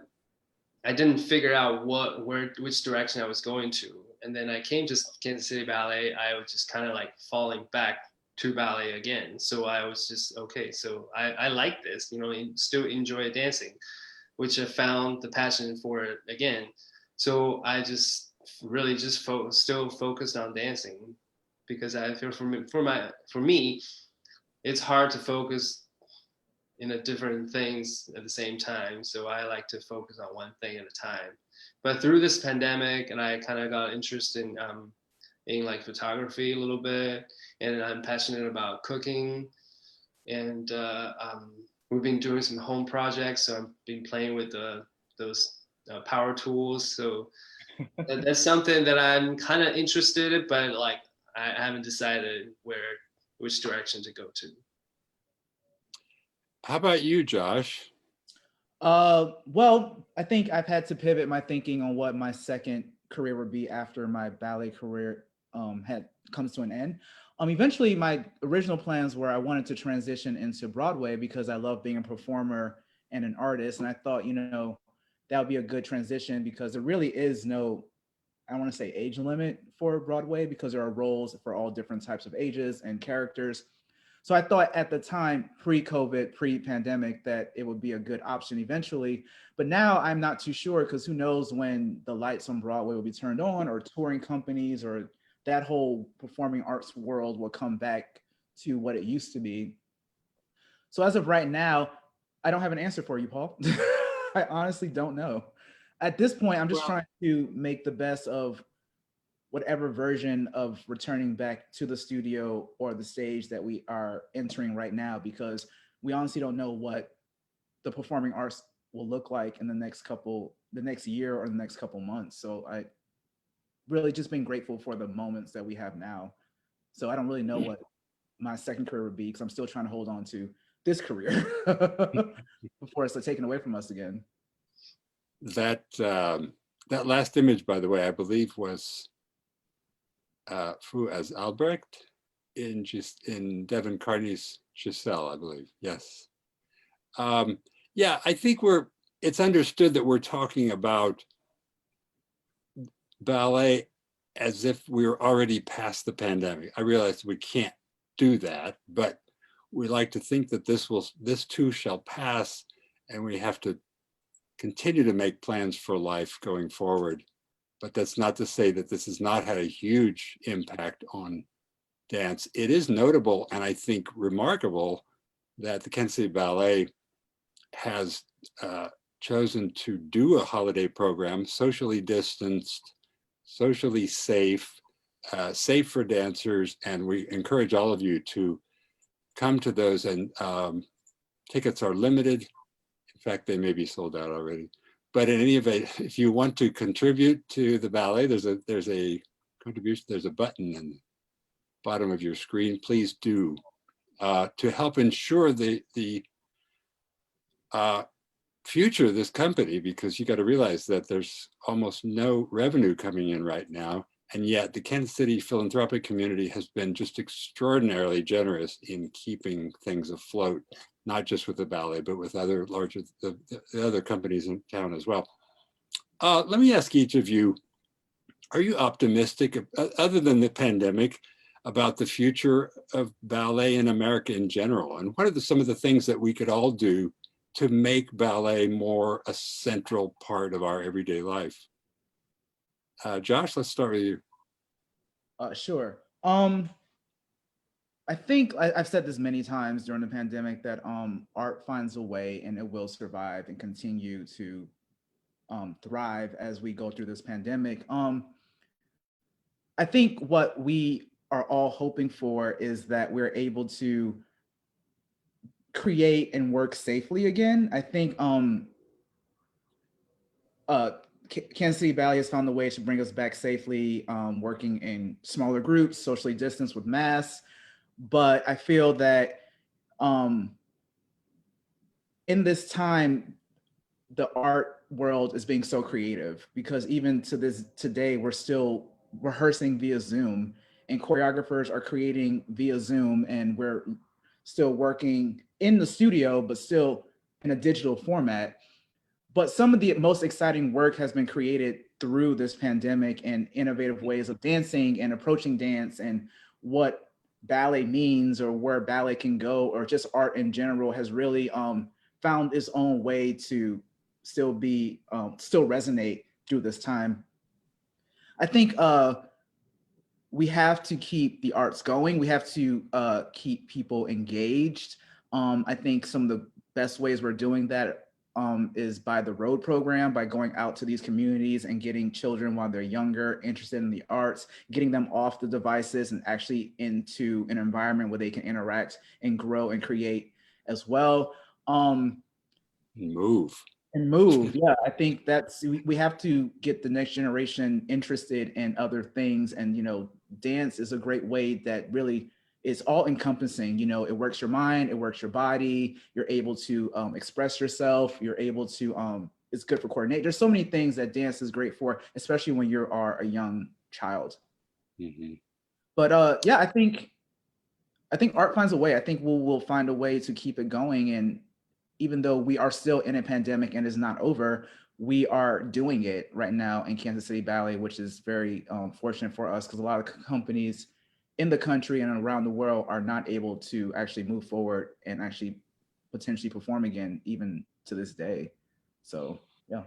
I didn't figure out which direction I was going to. And then I came to Kansas City Ballet. I was just kind of like falling back to ballet again. So I was just, okay, so I like this, and still enjoy dancing, which I found the passion for it again. So I just really just still focused on dancing, because I feel for me, it's hard to focus in different things at the same time. So I like to focus on one thing at a time. But through this pandemic, and I kind of got interested in like photography a little bit, and I'm passionate about cooking, and we've been doing some home projects. So I've been playing with those power tools. So that's something that I'm kind of interested in, but like I haven't decided which direction to go to. How about you, Josh? Well, I think I've had to pivot my thinking on what my second career would be after my ballet career comes to an end. Eventually, my original plans were I wanted to transition into Broadway because I love being a performer and an artist, and I thought, that would be a good transition because there really is no, I don't want to say age limit for Broadway because there are roles for all different types of ages and characters. So I thought at the time, pre-COVID, pre-pandemic, that it would be a good option eventually. But now I'm not too sure because who knows when the lights on Broadway will be turned on, or touring companies, or that whole performing arts world will come back to what it used to be. So as of right now, I don't have an answer for you, Paul. I honestly don't know. At this point, I'm just trying to make the best of whatever version of returning back to the studio or the stage that we are entering right now, because we honestly don't know what the performing arts will look like in the next year or the next couple months. So I really just been grateful for the moments that we have now. So I don't really know what my second career would be because I'm still trying to hold on to this career before it's taken away from us again. That last image, by the way, I believe was Fu as Albrecht in Devin Carney's Giselle, I believe. Yes. Yeah, I think it's understood that we're talking about ballet as if we were already past the pandemic. I realize we can't do that, but we like to think that this too shall pass, and we have to continue to make plans for life going forward. But that's not to say that this has not had a huge impact on dance. It is notable, and I think remarkable, that the Kansas City Ballet has chosen to do a holiday program, socially distanced, socially safe, safe for dancers, and we encourage all of you to come to those, and tickets are limited. In fact, they may be sold out already. But in any event, if you want to contribute to the ballet, there's a contribution, there's a button in the bottom of your screen. Please do, to help ensure the future of this company, because you got to realize that there's almost no revenue coming in right now. And yet the Kansas City philanthropic community has been just extraordinarily generous in keeping things afloat, not just with the ballet, but with other larger, the other companies in town as well. Let me ask each of you, are you optimistic, other than the pandemic, about the future of ballet in America in general? And what are some of the things that we could all do to make ballet more a central part of our everyday life? Josh, let's start with you. Sure. I think I've said this many times during the pandemic that art finds a way and it will survive and continue to thrive as we go through this pandemic. I think what we are all hoping for is that we're able to create and work safely again. I think Kansas City Ballet has found a way to bring us back safely, working in smaller groups, socially distanced with masks. But I feel that in this time, the art world is being so creative, because even to this today, we're still rehearsing via Zoom, and choreographers are creating via Zoom, and we're still working in the studio, but still in a digital format. But some of the most exciting work has been created through this pandemic, and innovative ways of dancing and approaching dance, and what ballet means or where ballet can go, or just art in general has really found its own way to still resonate through this time. I think we have to keep the arts going. We have to keep people engaged. I think some of the best ways we're doing that is by the road program, by going out to these communities and getting children while they're younger interested in the arts, getting them off the devices and actually into an environment where they can interact and grow and create as well. Move. And move. Yeah, I think that's, we have to get the next generation interested in other things. And, dance is a great way that really is all encompassing. It works your mind, it works your body, you're able to express yourself, you're able to, it's good for coordinate. There's so many things that dance is great for, especially when you are a young child. Mm-hmm. But yeah, I think art finds a way. I think we'll find a way to keep it going. And even though we are still in a pandemic and it's not over, we are doing it right now in Kansas City Ballet, which is very fortunate for us because a lot of companies in the country and around the world are not able to actually move forward and actually potentially perform again, even to this day. So, yeah.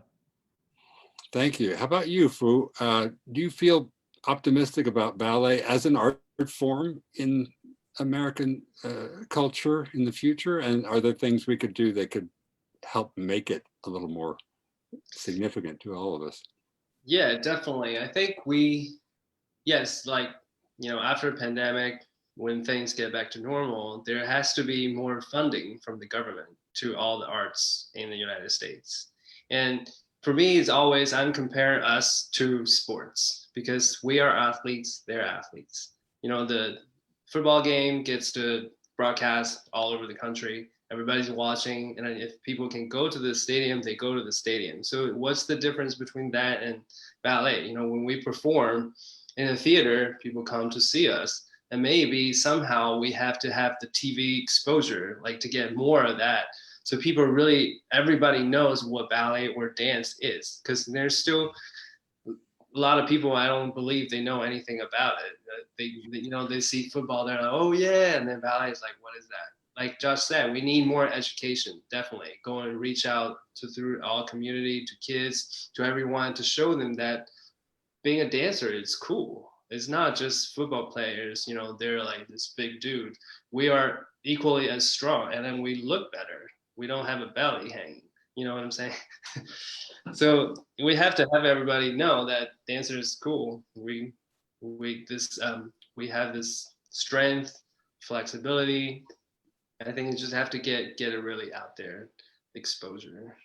Thank you. How about you, Fu? Do you feel optimistic about ballet as an art form in American culture in the future? And are there things we could do that could help make it a little more significant to all of us? Yeah, definitely. I think yes, like, after a pandemic, when things get back to normal, there has to be more funding from the government to all the arts in the United States. And for me, it's always, I'm comparing us to sports because we are athletes, they're athletes. The football game gets to broadcast all over the country. Everybody's watching, and if people can go to the stadium, they go to the stadium. So what's the difference between that and ballet? When we perform in a theater, people come to see us, and maybe somehow we have to have the TV exposure, like to get more of that. So everybody knows what ballet or dance is, because there's still a lot of people, I don't believe they know anything about it. They see football, they're like, oh yeah, and then ballet is like, what is that? Like Josh said, we need more education, definitely. Go and reach out through our community, to kids, to everyone, to show them that being a dancer is cool. It's not just football players, they're like this big dude. We are equally as strong, and then we look better. We don't have a belly hanging. You know what I'm saying? So we have to have everybody know that dancer is cool. We have this strength, flexibility. I think you just have to get it really out there, exposure.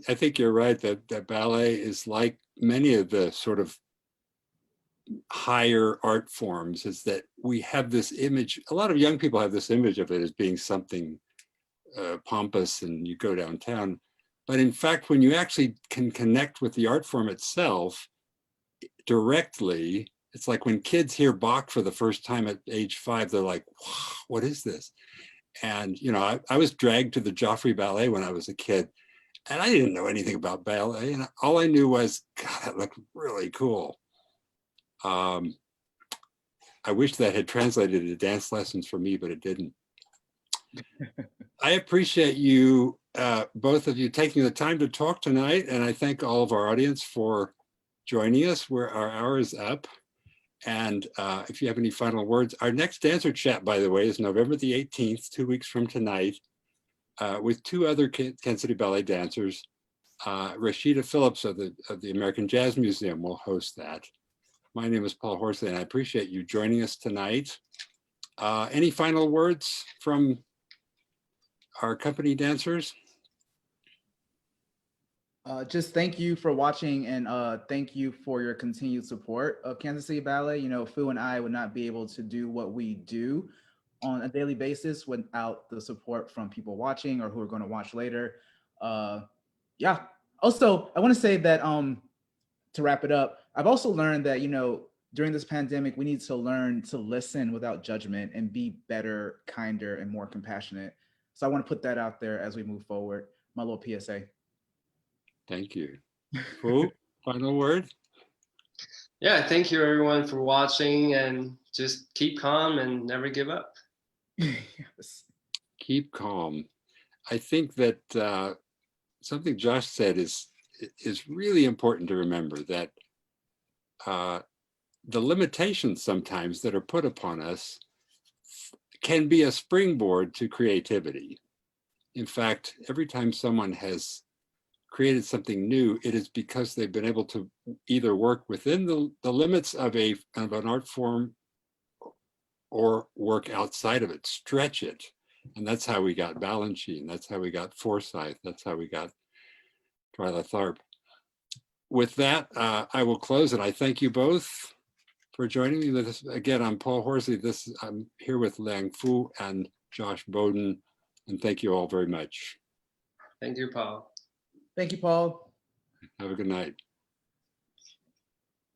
I think you're right that ballet is like many of the sort of higher art forms, is that we have this image, a lot of young people have this image of it as being something pompous and you go downtown. But in fact, when you actually can connect with the art form itself directly, it's like when kids hear Bach for the first time at age 5, they're like, wow, what is this? And, I was dragged to the Joffrey Ballet when I was a kid, and I didn't know anything about ballet. And all I knew was, God, that looked really cool. I wish that had translated to dance lessons for me, but it didn't. I appreciate you, both of you, taking the time to talk tonight. And I thank all of our audience for joining us. Our hour is up. And if you have any final words, our next dancer chat, by the way, is November the 18th, 2 weeks from tonight, with 2 other Kansas City Ballet dancers. Rashida Phillips of the American Jazz Museum will host that. My name is Paul Horsley, and I appreciate you joining us tonight. Any final words from our company dancers? Just thank you for watching, and thank you for your continued support of Kansas City Ballet. Fu and I would not be able to do what we do on a daily basis without the support from people watching or who are going to watch later. Yeah. Also, I want to say that to wrap it up, I've also learned that, during this pandemic, we need to learn to listen without judgment and be better, kinder, and more compassionate. So I want to put that out there as we move forward. My little PSA. Thank you. Fu, final word? Yeah, thank you everyone for watching, and just keep calm and never give up. Yes. Keep calm. I think that something Josh said is really important to remember, that the limitations sometimes that are put upon us can be a springboard to creativity. in fact, every time someone has created something new, it is because they've been able to either work within the limits of an art form or work outside of it, stretch it. And that's how we got Balanchine. That's how we got Forsyth. That's how we got Twyla Tharp. With that, I will close it. I thank you both for joining me. Again, I'm Paul Horsley. I'm here with Liang Fu and Josh Boden. And thank you all very much. Thank you, Paul. Thank you, Paul. Have a good night.